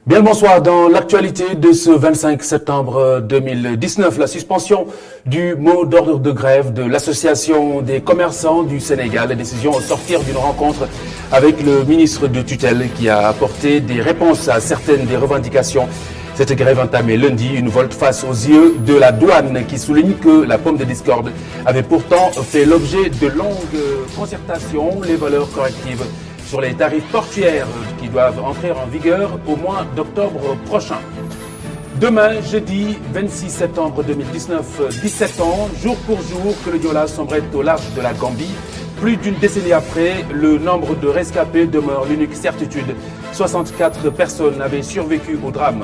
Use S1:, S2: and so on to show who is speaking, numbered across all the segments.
S1: Bien le bonsoir. Dans l'actualité de ce 25 septembre 2019, la suspension du mot d'ordre de grève de l'Association des commerçants du Sénégal, la décision au sortir d'une rencontre avec le ministre de tutelle qui a apporté des réponses à certaines des revendications. Cette grève entamée lundi, une volte face aux yeux de la douane qui souligne que la pomme de discorde avait pourtant fait l'objet de longues concertations. Les valeurs correctives sur les tarifs portuaires qui doivent entrer en vigueur au mois d'octobre prochain. Demain, jeudi 26 septembre 2019, 17 ans, jour pour jour, que le Diola sombrait au large de la Gambie. Plus d'une décennie après, le nombre de rescapés demeure l'unique certitude. 64 personnes avaient survécu au drame.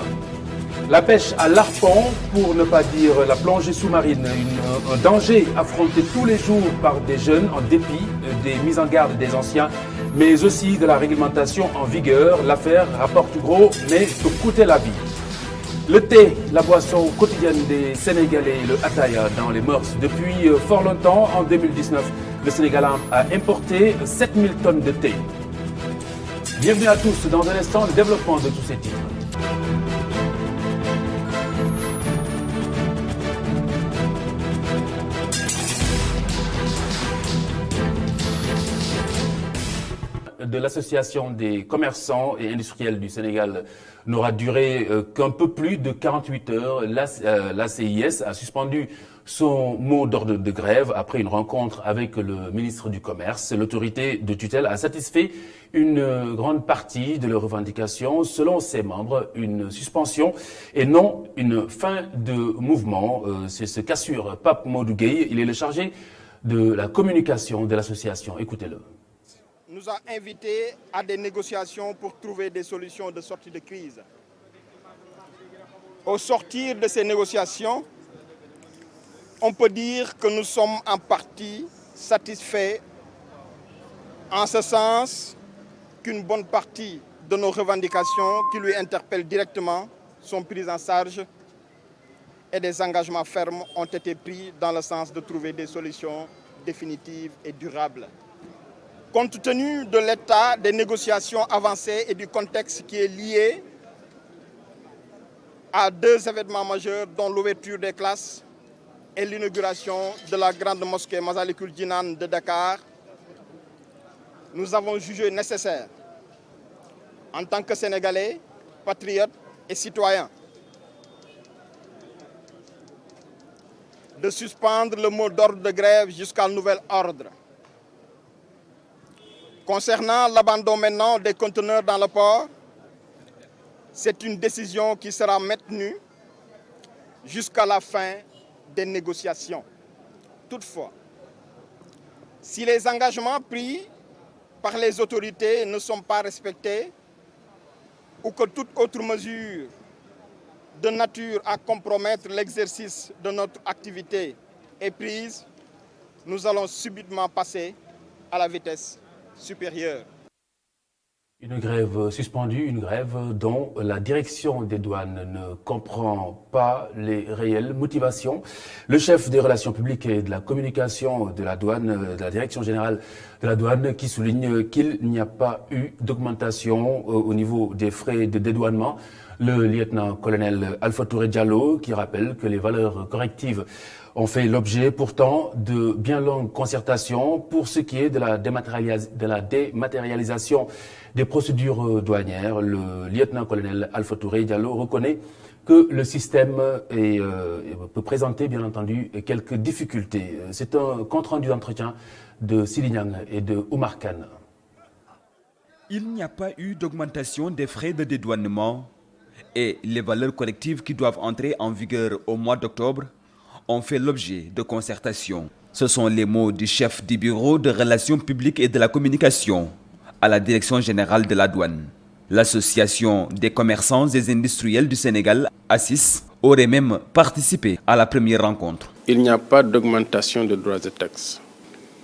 S1: La pêche à l'arpon, pour ne pas dire la plongée sous-marine, un danger affronté tous les jours par des jeunes en dépit des mises en garde des anciens, mais aussi de la réglementation en vigueur. L'affaire rapporte gros, mais peut coûter la vie. Le thé, la boisson quotidienne des Sénégalais, le ataya dans les mœurs. Depuis fort longtemps, en 2019, le Sénégal a importé 7000 tonnes de thé. Bienvenue à tous. Dans un instant, le développement de tous ces titres. De l'Association des commerçants et industriels du Sénégal n'aura duré qu'un peu plus de 48 heures. L'ACIS a suspendu son mot d'ordre de grève après une rencontre avec le ministre du Commerce. L'autorité de tutelle a satisfait une grande partie de leurs revendications. Selon ses membres, une suspension et non une fin de mouvement. C'est ce qu'assure Pape Modougueye. Il est le chargé de la communication de l'association. Écoutez-le.
S2: Nous a invités à des négociations pour trouver des solutions de sortie de crise. Au sortir de ces négociations, on peut dire que nous sommes en partie satisfaits, en ce sens qu'une bonne partie de nos revendications qui lui interpellent directement sont prises en charge et des engagements fermes ont été pris dans le sens de trouver des solutions définitives et durables. Compte tenu de l'état des négociations avancées et du contexte qui est lié à deux événements majeurs, dont l'ouverture des classes et l'inauguration de la grande mosquée Masalikul Jinan de Dakar, nous avons jugé nécessaire, en tant que Sénégalais, patriotes et citoyens, de suspendre le mot d'ordre de grève jusqu'à nouvel ordre. Concernant l'abandon maintenant des conteneurs dans le port, c'est une décision qui sera maintenue jusqu'à la fin des négociations. Toutefois, si les engagements pris par les autorités ne sont pas respectés ou que toute autre mesure de nature à compromettre l'exercice de notre activité est prise, nous allons subitement passer à la vitesse supérieure.
S1: Une grève suspendue, une grève dont la direction des douanes ne comprend pas les réelles motivations. Le chef des relations publiques et de la communication de la douane, de la direction générale de la douane, qui souligne qu'il n'y a pas eu d'augmentation au niveau des frais de dédouanement. Le lieutenant-colonel Alpha Touré Diallo qui rappelle que les valeurs correctives ont fait l'objet pourtant de bien longues concertations pour ce qui est de la dématérialisation des procédures douanières. Le lieutenant-colonel Alpha Touré Diallo reconnaît que le système peut présenter bien entendu quelques difficultés. C'est un compte-rendu d'entretien de Sidi Niang et de Oumar Kane.
S3: Il n'y a pas eu d'augmentation des frais de dédouanement et les valeurs collectives qui doivent entrer en vigueur au mois d'octobre ont fait l'objet de concertations. Ce sont les mots du chef du bureau de relations publiques et de la communication à la direction générale de la douane. L'association des commerçants et industriels du Sénégal, ACIS, aurait même participé à la première rencontre.
S4: Il n'y a pas d'augmentation de droits et taxes.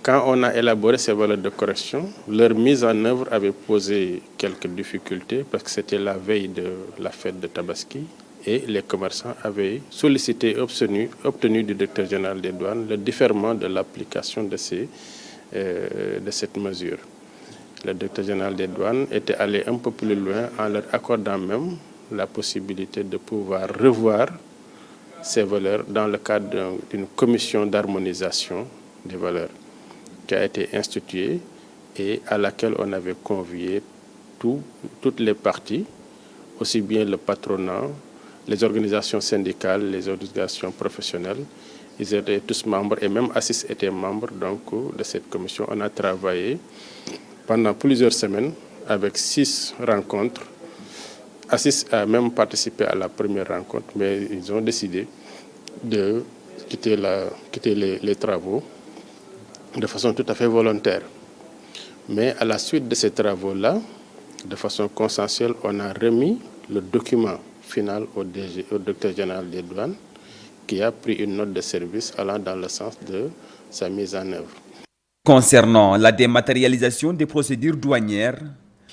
S4: Quand on a élaboré ces valeurs de correction, leur mise en œuvre avait posé quelques difficultés parce que c'était la veille de la fête de Tabaski et les commerçants avaient sollicité et obtenu du directeur général des douanes le différement de l'application de cette mesure. le directeur général des douanes était allé un peu plus loin en leur accordant même la possibilité de pouvoir revoir ces valeurs dans le cadre d'une commission d'harmonisation des valeurs qui a été instituée et à laquelle on avait convié toutes les parties, aussi bien le patronat, les organisations syndicales, les organisations professionnelles. Ils étaient tous membres et même Assis était membre donc, de cette commission. On a travaillé pendant plusieurs semaines avec 6 rencontres. Assis a même participé à la première rencontre, mais ils ont décidé de quitter les travaux de façon tout à fait volontaire. Mais à la suite de ces travaux-là, de façon consensuelle, on a remis le document final au directeur général des douanes qui a pris une note de service allant dans le sens de sa mise en œuvre.
S3: Concernant la dématérialisation des procédures douanières,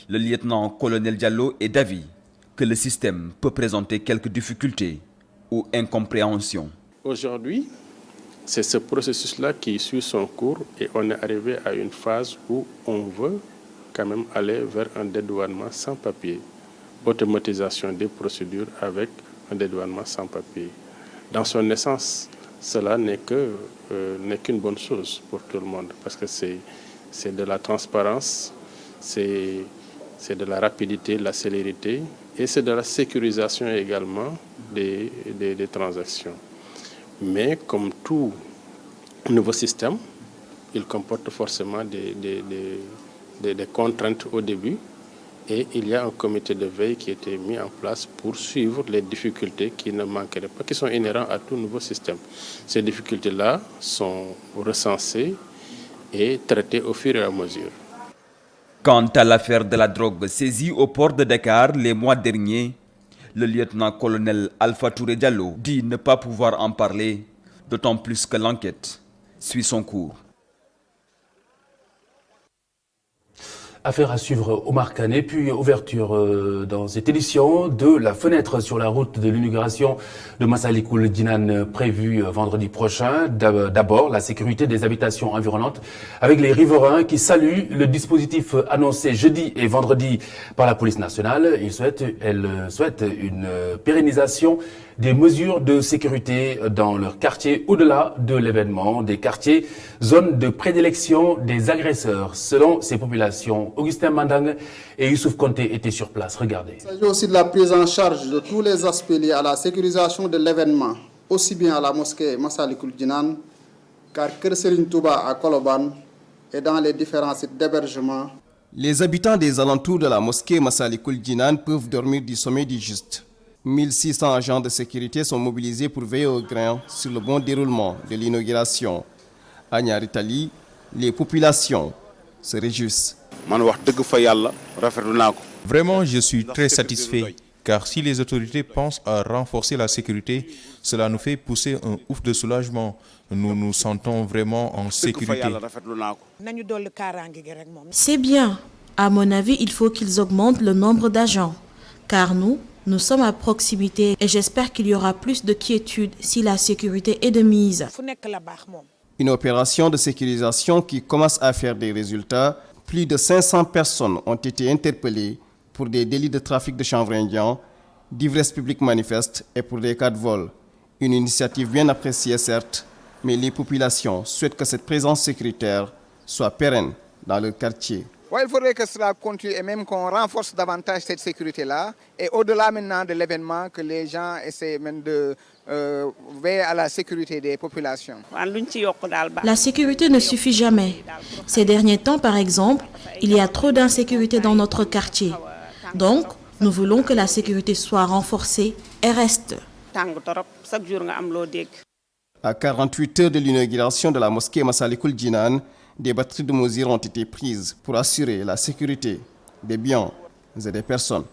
S3: le lieutenant-colonel Diallo est d'avis que le système peut présenter quelques difficultés ou incompréhensions.
S4: Aujourd'hui, c'est ce processus-là qui suit son cours et on est arrivé à une phase où on veut quand même aller vers un dédouanement sans papier, automatisation des procédures avec un dédouanement sans papier. Dans son essence, cela n'est qu'une bonne chose pour tout le monde parce que c'est de la transparence, c'est de la rapidité, de la célérité et c'est de la sécurisation également des transactions. Mais comme tout nouveau système, il comporte forcément des contraintes au début et il y a un comité de veille qui a été mis en place pour suivre les difficultés qui ne manqueraient pas, qui sont inhérentes à tout nouveau système. Ces difficultés-là sont recensées et traitées au fur et à mesure.
S3: Quant à l'affaire de la drogue saisie au port de Dakar les mois derniers, le lieutenant-colonel Alpha Touré Diallo dit ne pas pouvoir en parler, d'autant plus que l'enquête suit son cours.
S1: Affaire à suivre Omar Kane, puis ouverture dans cette édition de la fenêtre sur la route de l'inauguration de Massalikul Jinan prévue vendredi prochain. D'abord, la sécurité des habitations environnantes avec les riverains qui saluent le dispositif annoncé jeudi et vendredi par la police nationale. Elle souhaite une pérennisation des mesures de sécurité dans leur quartier au-delà de l'événement, des quartiers, zones de prédilection des agresseurs. Selon ces populations, Augustin Mandang et Youssouf Konté étaient sur place. Regardez.
S5: Il s'agit aussi de la prise en charge de tous les aspects liés à la sécurisation de l'événement, aussi bien à la mosquée Massalikul Jinan, car Kër Serigne Touba à Koloban et dans les différents sites d'hébergement.
S6: Les habitants des alentours de la mosquée Massalikul Jinan peuvent dormir du sommeil du juste. 1600 agents de sécurité sont mobilisés pour veiller au grain sur le bon déroulement de l'inauguration. À Niaritali, les populations se réjouissent.
S7: Vraiment, je suis très satisfait, car si les autorités pensent à renforcer la sécurité, cela nous fait pousser un ouf de soulagement. Nous nous sentons vraiment en sécurité.
S8: C'est bien. À mon avis, il faut qu'ils augmentent le nombre d'agents, car nous sommes à proximité et j'espère qu'il y aura plus de quiétude si la sécurité est de mise.
S6: Une opération de sécurisation qui commence à faire des résultats. Plus de 500 personnes ont été interpellées pour des délits de trafic de chanvre indien, d'ivresse publique manifeste et pour des cas de vol. Une initiative bien appréciée certes, mais les populations souhaitent que cette présence sécuritaire soit pérenne dans leur quartier.
S2: Ouais, il faudrait que cela continue et même qu'on renforce davantage cette sécurité-là. Et au-delà maintenant de l'événement, que les gens essaient même de veiller à la sécurité des populations.
S8: La sécurité ne suffit jamais. Ces derniers temps, par exemple, il y a trop d'insécurité dans notre quartier. Donc, nous voulons que la sécurité soit renforcée et reste.
S6: À 48 heures de l'inauguration de la mosquée Massalikul Jinan, des batteries de mesures ont été prises pour assurer la sécurité des biens et des personnes.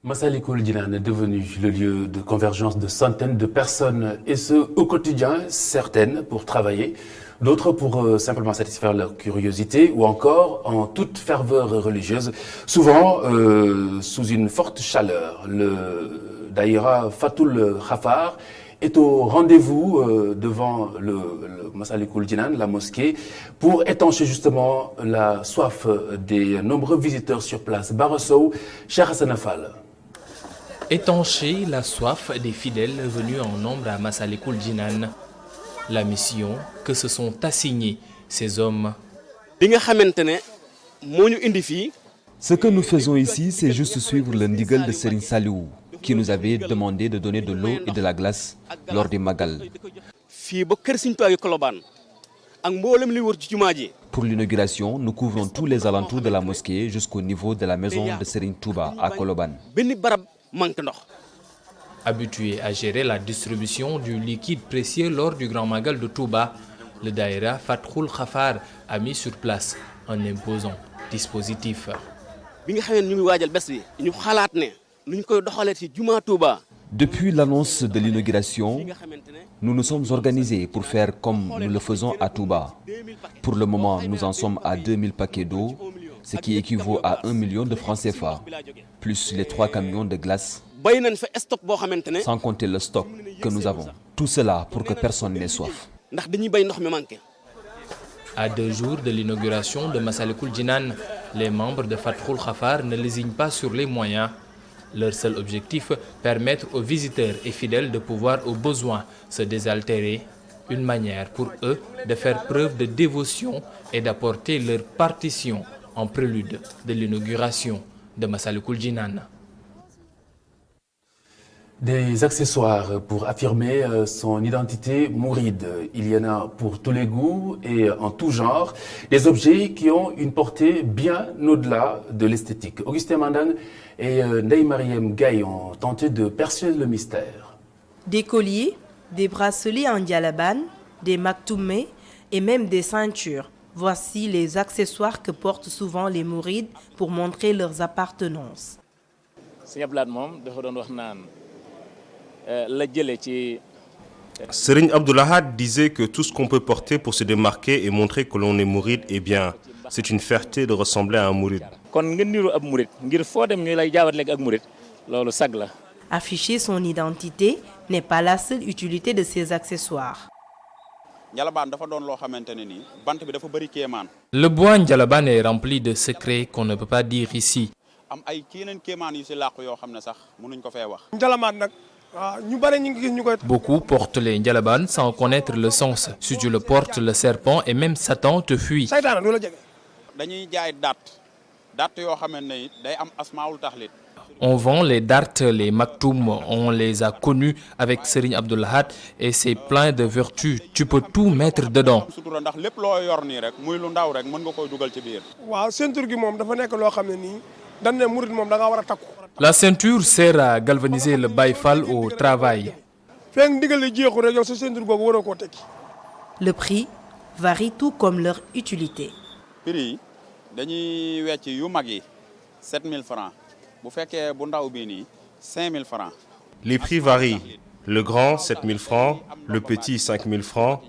S1: Massalikul Jinan est devenu le lieu de convergence de centaines de personnes, et ce, au quotidien, certaines pour travailler, d'autres pour simplement satisfaire leur curiosité, ou encore en toute ferveur religieuse, souvent sous une forte chaleur. Le Daïra Fatul Khafar est au rendez-vous devant le Massalikul Jinan, la mosquée, pour étancher justement la soif des nombreux visiteurs sur place. Barroso, Cheikh Hassan Fall.
S9: Étancher la soif des fidèles venus en nombre à Massalikul Jinan. La mission que se sont assignés ces hommes.
S10: Ce que nous faisons ici, c'est juste suivre le ndigal de Serigne Saliou, qui nous avait demandé de donner de l'eau et de la glace lors des Magal. Pour l'inauguration, nous couvrons tous les alentours de la mosquée jusqu'au niveau de la maison de Serigne Touba à Koloban.
S9: Habitué à gérer la distribution du liquide précieux lors du Grand Magal de Touba, le Daïra Fathul Khafar a mis sur place un imposant dispositif.
S10: Depuis l'annonce de l'inauguration, nous nous sommes organisés pour faire comme nous le faisons à Touba. Pour le moment, nous en sommes à 2000 paquets d'eau, ce qui équivaut à 1 million de francs CFA, plus les 3 camions de glace, sans compter le stock que nous avons. Tout cela pour que personne n'ait soif.
S9: À 2 jours de l'inauguration de Massalikul Jinan, les membres de Fathul Khafar ne lésignent pas sur les moyens. Leur seul objectif, permettre aux visiteurs et fidèles de pouvoir au besoin se désaltérer. Une manière pour eux de faire preuve de dévotion et d'apporter leur partition en prélude de l'inauguration de Massalikul Jinan.
S1: Des accessoires pour affirmer son identité mouride. Il y en a pour tous les goûts et en tout genre. Des objets qui ont une portée bien au-delà de l'esthétique. Augustin Mandang et Ndeye Mariam Gaye ont tenté de percer le mystère.
S11: Des colliers, des bracelets en dialaban, des maktoumés et même des ceintures. Voici les accessoires que portent souvent les mourides pour montrer leurs appartenances.
S12: Serigne Abdoulahad disait que tout ce qu'on peut porter pour se démarquer et montrer que l'on est mouride, eh bien, c'est une fierté de ressembler à un mouride.
S11: Afficher son identité n'est pas la seule utilité de ces accessoires.
S9: Le bois Ndjalaban est rempli de secrets qu'on ne peut pas dire ici. Beaucoup portent les Ndjalaban sans connaître le sens. Si tu le portes, le serpent et même Satan te fuit. On vend les darts, les maktoum, on les a connus avec Serigne Abdoulahad et c'est plein de vertus. Tu peux tout mettre dedans. La ceinture sert à galvaniser le baïfal au travail.
S11: Le prix varie tout comme leur utilité.
S12: 7 000 francs. 5 000 francs. Les prix varient. Le grand, 7 000 francs. Le petit, 5 000 francs.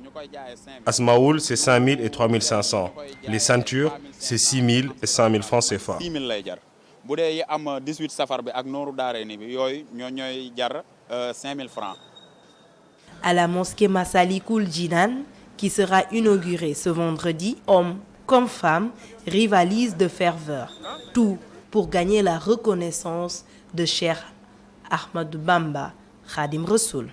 S12: Asmaoul, c'est 5 000 et 3 500. Les ceintures, c'est 6 000 et 5 000 francs CFA.
S11: À la mosquée Massalikul Jinan, qui sera inaugurée ce vendredi, hommes comme femmes rivalisent de ferveur. Tout pour gagner la reconnaissance de Cheikh Ahmadou Bamba, Khadim Rassoul.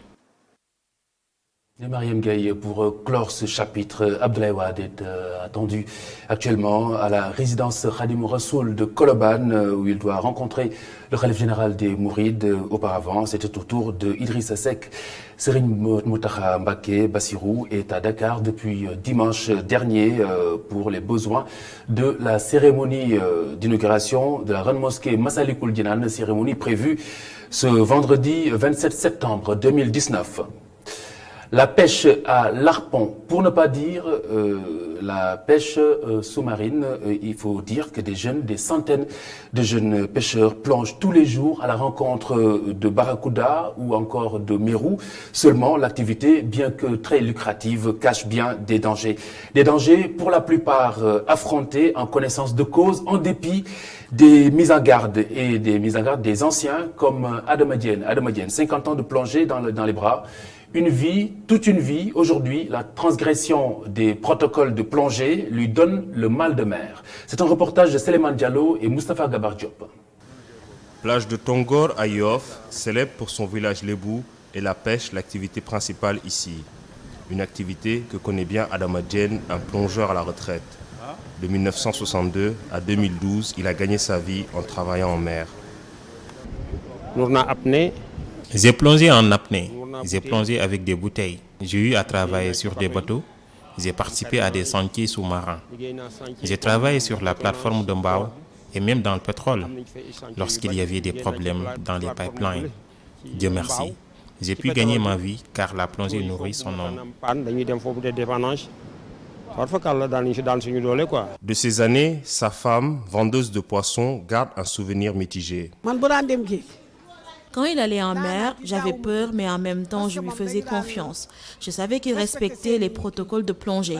S1: Mariam Gaye, pour clore ce chapitre, Abdoulaye Wade est attendu actuellement à la résidence Khadim Rassoul de Koloban, où il doit rencontrer le khalife général des Mourides. Auparavant, c'était au tour de Idrissa Seck. Serigne Mountakha Mbacké Bassirou est à Dakar depuis dimanche dernier pour les besoins de la cérémonie d'inauguration de la grande mosquée Massalikul Jinan, cérémonie prévue ce vendredi 27 septembre 2019. La pêche à l'arpon, pour ne pas dire la pêche sous-marine, il faut dire que des centaines de jeunes pêcheurs plongent tous les jours à la rencontre de barracuda ou encore de mérou. Seulement, l'activité, bien que très lucrative, cache bien des dangers. Des dangers pour la plupart affrontés en connaissance de cause, en dépit des mises en garde et des mises en garde des anciens comme Adama Diène, 50 ans de plongée dans les bras. Une vie, toute une vie. Aujourd'hui, la transgression des protocoles de plongée lui donne le mal de mer. C'est un reportage de Seleman Diallo et Moustapha Gabar Diop.
S12: Plage de Tongor à Yoff, célèbre pour son village Lébou et la pêche, l'activité principale ici. Une activité que connaît bien Adama Diène, un plongeur à la retraite. De 1962 à 2012, il a gagné sa vie en travaillant en mer.
S13: J'ai plongé en apnée, j'ai plongé avec des bouteilles, j'ai eu à travailler sur des bateaux, j'ai participé à des sentiers sous-marins. J'ai travaillé sur la plateforme de Mbao et même dans le pétrole, lorsqu'il y avait des problèmes dans les pipelines. Dieu merci. J'ai pu gagner ma vie car la plongée nourrit son homme.
S12: De ces années, sa femme, vendeuse de poissons, garde un souvenir mitigé.
S8: Quand il allait en mer, j'avais peur, mais en même temps, je lui faisais confiance. Je savais qu'il respectait les protocoles de plongée.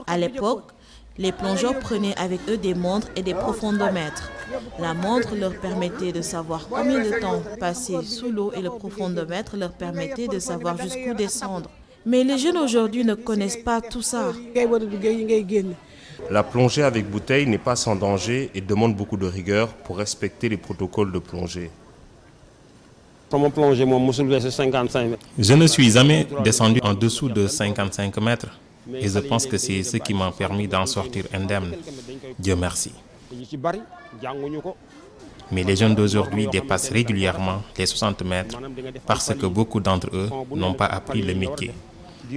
S8: À l'époque, les plongeurs prenaient avec eux des montres et des profondomètres. La montre leur permettait de savoir combien de temps passer sous l'eau et le profondomètre leur permettait de savoir jusqu'où descendre. Mais les jeunes aujourd'hui ne connaissent pas tout ça.
S12: La plongée avec bouteille n'est pas sans danger et demande beaucoup de rigueur pour respecter les protocoles de plongée.
S13: Je ne suis jamais descendu en dessous de 55 mètres et je pense que c'est ce qui m'a permis d'en sortir indemne. Dieu merci. Mais les jeunes d'aujourd'hui dépassent régulièrement les 60 mètres parce que beaucoup d'entre eux n'ont pas appris le métier.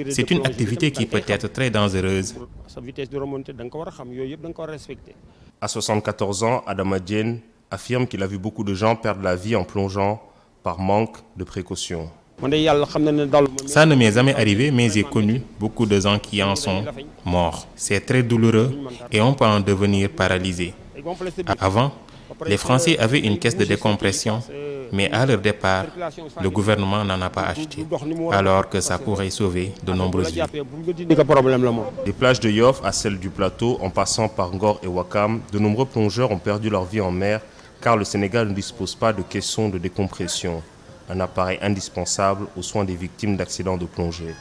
S13: C'est une activité qui peut être très dangereuse.
S12: À 74 ans, Adama Diène affirme qu'il a vu beaucoup de gens perdre la vie en plongeant par manque de précaution.
S13: Ça ne m'est jamais arrivé, mais j'ai connu beaucoup de gens qui en sont morts. C'est très douloureux et on peut en devenir paralysé. Avant, les Français avaient une caisse de décompression, mais à leur départ, le gouvernement n'en a pas acheté, alors que ça pourrait sauver de nombreuses vies.
S12: Des plages de Yoff à celles du plateau, en passant par Ngor et Ouakam, de nombreux plongeurs ont perdu leur vie en mer car le Sénégal ne dispose pas de caissons de décompression, un appareil indispensable aux soins des victimes d'accidents de plongée.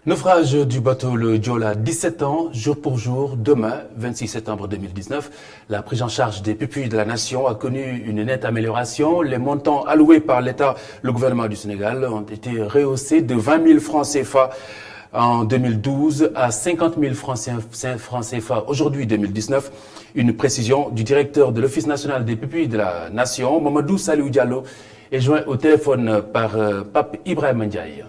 S1: Naufrage du bateau le Joola, 17 ans, jour pour jour, demain, 26 septembre 2019. La prise en charge des pupilles de la nation a connu une nette amélioration. Les montants alloués par l'État, le gouvernement du Sénégal, ont été rehaussés de 20 000 francs CFA en 2012 à 50 000 francs CFA aujourd'hui 2019. Une précision du directeur de l'Office national des pupilles de la nation, Mamadou Salou Diallo, est joint au téléphone par Pape Ibrahim Ndiaye.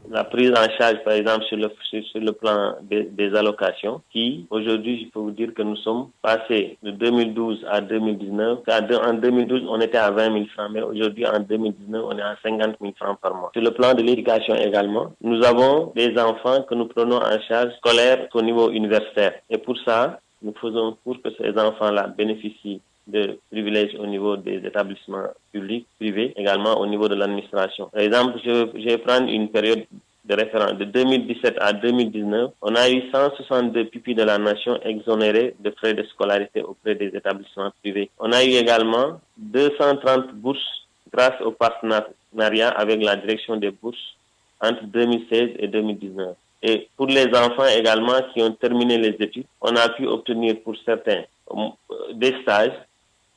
S14: La prise en charge, par exemple, sur le plan des allocations, qui, aujourd'hui, je peux vous dire que nous sommes passés de 2012 à 2019. En 2012, on était à 20 000 francs, mais aujourd'hui, en 2019, on est à 50 000 francs par mois. Sur le plan de l'éducation également, nous avons des enfants que nous prenons en charge scolaire au niveau universitaire. Et pour ça, nous faisons pour que ces enfants-là bénéficient de privilèges au niveau des établissements publics, privés, également au niveau de l'administration. Par exemple, je vais prendre une période de référence. De 2017 à 2019, on a eu 162 pupilles de la nation exonérés de frais de scolarité auprès des établissements privés. On a eu également 230 bourses grâce au partenariat avec la direction des bourses entre 2016 et 2019. Et pour les enfants également qui ont terminé les études, on a pu obtenir pour certains des stages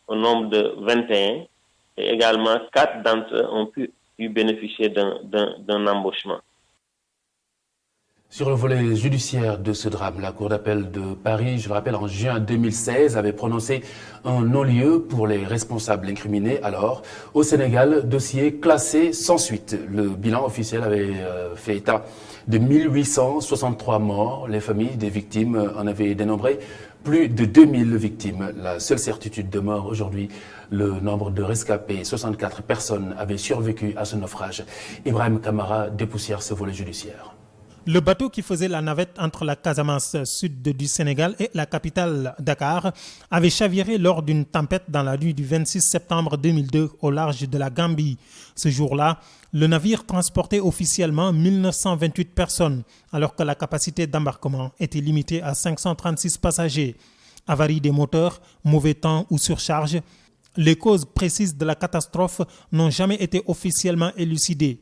S14: au nombre de 21 et également 4 d'entre eux ont pu bénéficier d'un embauchement.
S1: Sur le volet judiciaire de ce drame, la Cour d'appel de Paris, je le rappelle, en juin 2016, avait prononcé un non-lieu pour les responsables incriminés. Alors, au Sénégal, dossier classé sans suite. Le bilan officiel avait fait état de 1863 morts. Les familles des victimes en avaient dénombré plus de 2000 victimes. La seule certitude de mort aujourd'hui, le nombre de rescapés, 64 personnes avaient survécu à ce naufrage. Ibrahim Kamara dépoussière ce volet judiciaire.
S15: Le bateau qui faisait la navette entre la Casamance sud du Sénégal et la capitale Dakar avait chaviré lors d'une tempête dans la nuit du 26 septembre 2002 au large de la Gambie. Ce jour-là, le navire transportait officiellement 1928 personnes, alors que la capacité d'embarquement était limitée à 536 passagers. Avarie des moteurs, mauvais temps ou surcharge, les causes précises de la catastrophe n'ont jamais été officiellement élucidées.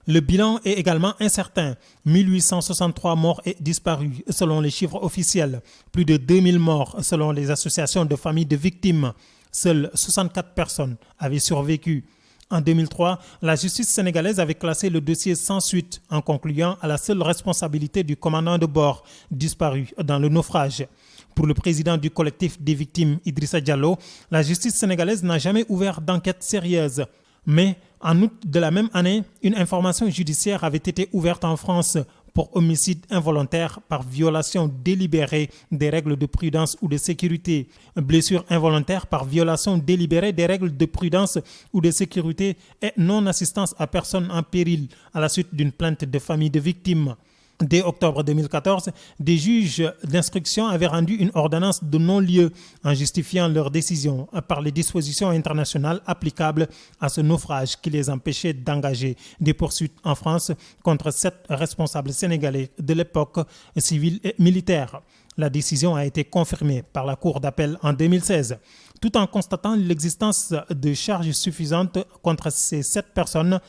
S15: Le bilan est également incertain. 1863 morts et disparus selon les chiffres officiels. Plus de 2000 morts selon les associations de familles de victimes. Seules 64 personnes avaient survécu. En 2003, la justice sénégalaise avait classé le dossier sans suite en concluant à la seule responsabilité du commandant de bord disparu dans le naufrage. Pour le président du collectif des victimes, Idrissa Diallo, la justice sénégalaise n'a jamais ouvert d'enquête sérieuse. Mais en août de la même année, une information judiciaire avait été ouverte en France pour homicide involontaire par violation délibérée des règles de prudence ou de sécurité. Blessure involontaire par violation délibérée des règles de prudence ou de sécurité et non-assistance à personne en péril à la suite d'une plainte de famille de victimes. Dès octobre 2014, des juges d'instruction avaient rendu une ordonnance de non-lieu en justifiant leur décision par les dispositions internationales applicables à ce naufrage qui les empêchait d'engager des poursuites en France contre 7 responsables sénégalais de l'époque, civils et militaires. La décision a été confirmée par la Cour d'appel en 2016. Tout en constatant l'existence de charges suffisantes contre ces 7 personnes,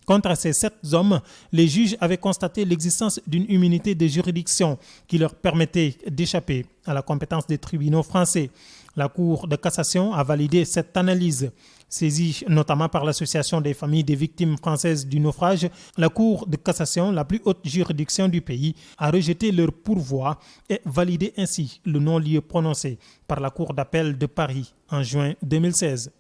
S15: contre ces 7 hommes, les juges avaient constaté l'existence d'une immunité de juridiction qui leur permettait d'échapper à la compétence des tribunaux français. La Cour de cassation a validé cette analyse. Saisie notamment par l'Association des familles des victimes françaises du naufrage, la Cour de cassation, la plus haute juridiction du pays, a rejeté leur pourvoi et validé ainsi le non-lieu prononcé par la Cour d'appel de Paris en juin 2016.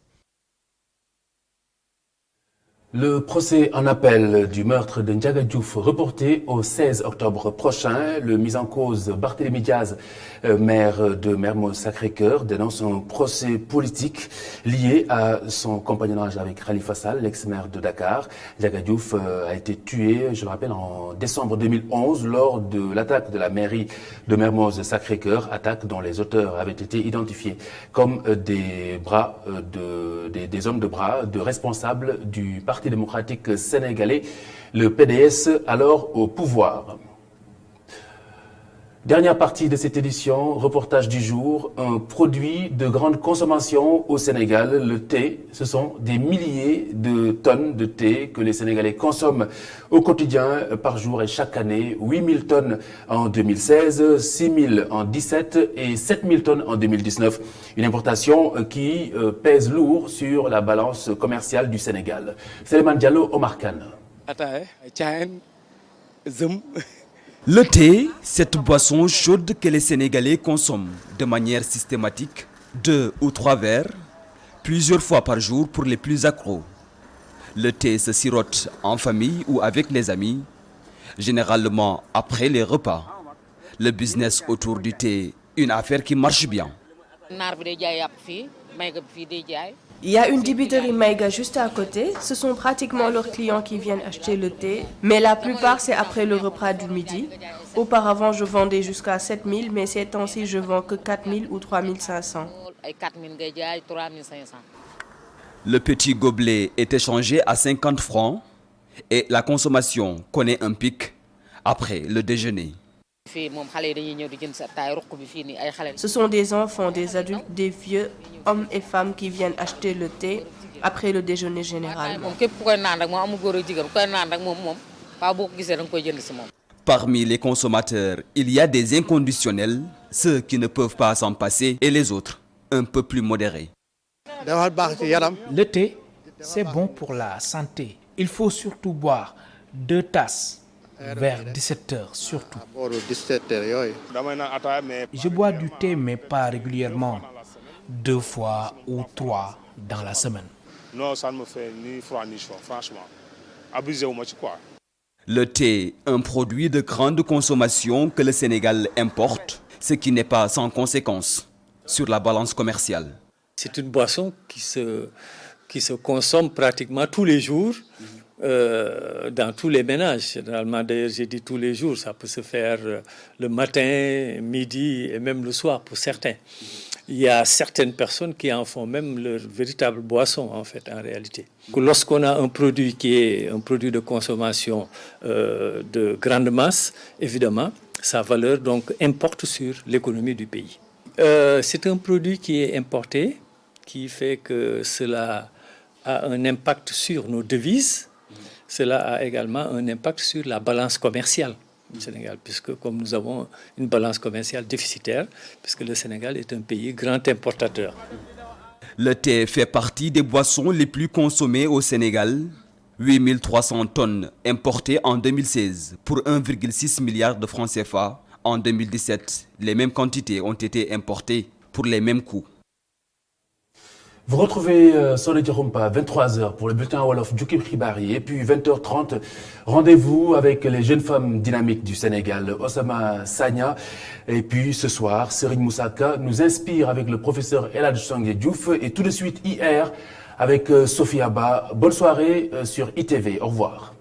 S1: Le procès en appel du meurtre de Ndiaga Diouf reporté au 16 octobre prochain. Le mis en cause Barthélémy Diaz, maire de Mermoz Sacré-Cœur, dénonce un procès politique lié à son compagnonnage avec Khalifa Sall, l'ex-maire de Dakar. Ndiaga Diouf a été tué, je le rappelle, en décembre 2011 lors de l'attaque de la mairie de Mermoz Sacré-Cœur, attaque dont les auteurs avaient été identifiés comme des hommes de bras de responsables du Parti démocratique sénégalais, le PDS, alors au pouvoir. Dernière partie de cette édition, reportage du jour, un produit de grande consommation au Sénégal, le thé. Ce sont des milliers de tonnes de thé que les Sénégalais consomment au quotidien par jour et chaque année. 8000 tonnes en 2016, 6000 en 2017 et 7000 tonnes en 2019. Une importation qui pèse lourd sur la balance commerciale du Sénégal. Souleymane Diallo, Omar Kane.
S3: Le thé, cette boisson chaude que les Sénégalais consomment de manière systématique, 2 ou 3 verres, plusieurs fois par jour pour les plus accros. Le thé se sirote en famille ou avec les amis, généralement après les repas. Le business autour du thé, une affaire qui marche bien.
S16: Il y a une débiterie Maïga juste à côté. Ce sont pratiquement leurs clients qui viennent acheter le thé. Mais la plupart, c'est après le repas du midi. Auparavant, je vendais jusqu'à 7000, mais ces temps-ci, je vends que 4000 ou 3500.
S3: Le petit gobelet est échangé à 50 francs et la consommation connaît un pic après le déjeuner.
S16: Ce sont des enfants, des adultes, des vieux, hommes et femmes qui viennent acheter le thé après le déjeuner général.
S3: Parmi les consommateurs, il y a des inconditionnels, ceux qui ne peuvent pas s'en passer, et les autres, un peu plus modérés.
S17: Le thé, c'est bon pour la santé. Il faut surtout boire 2 tasses. Vers 17h surtout. Je bois du thé mais pas régulièrement, 2 fois ou 3 dans la semaine.
S12: Non, ça ne me fait ni froid ni chaud, franchement. Abusez-moi, quoi.
S3: Le thé, un produit de grande consommation que le Sénégal importe, ce qui n'est pas sans conséquence sur la balance commerciale.
S18: C'est une boisson qui se consomme pratiquement tous les jours. Dans tous les ménages. Généralement, d'ailleurs, j'ai dit tous les jours, ça peut se faire le matin, midi et même le soir pour certains. Il y a certaines personnes qui en font même leur véritable boisson, en fait, en réalité. Lorsqu'on a un produit qui est un produit de consommation de grande masse, évidemment, sa valeur donc importe sur l'économie du pays. C'est un produit qui est importé, qui fait que cela a un impact sur nos devises. cela a également un impact sur la balance commerciale du Sénégal, puisque comme nous avons une balance commerciale déficitaire, puisque le Sénégal est un pays grand importateur.
S3: Le thé fait partie des boissons les plus consommées au Sénégal. 8300 tonnes importées en 2016 pour 1,6 milliard de francs CFA. En 2017, les mêmes quantités ont été importées pour les mêmes coûts.
S1: Vous retrouvez Soleil Diarumpa, 23h pour le bulletin Wolof Djoukib Khibari. Et puis 20h30, rendez-vous avec les jeunes femmes dynamiques du Sénégal, Osama Sagna. Et puis ce soir, Serigne Moussaka nous inspire avec le professeur El Hadj Sangué Diouf. Et tout de suite, hier, avec Sophie Abba. Bonne soirée sur ITV. Au revoir.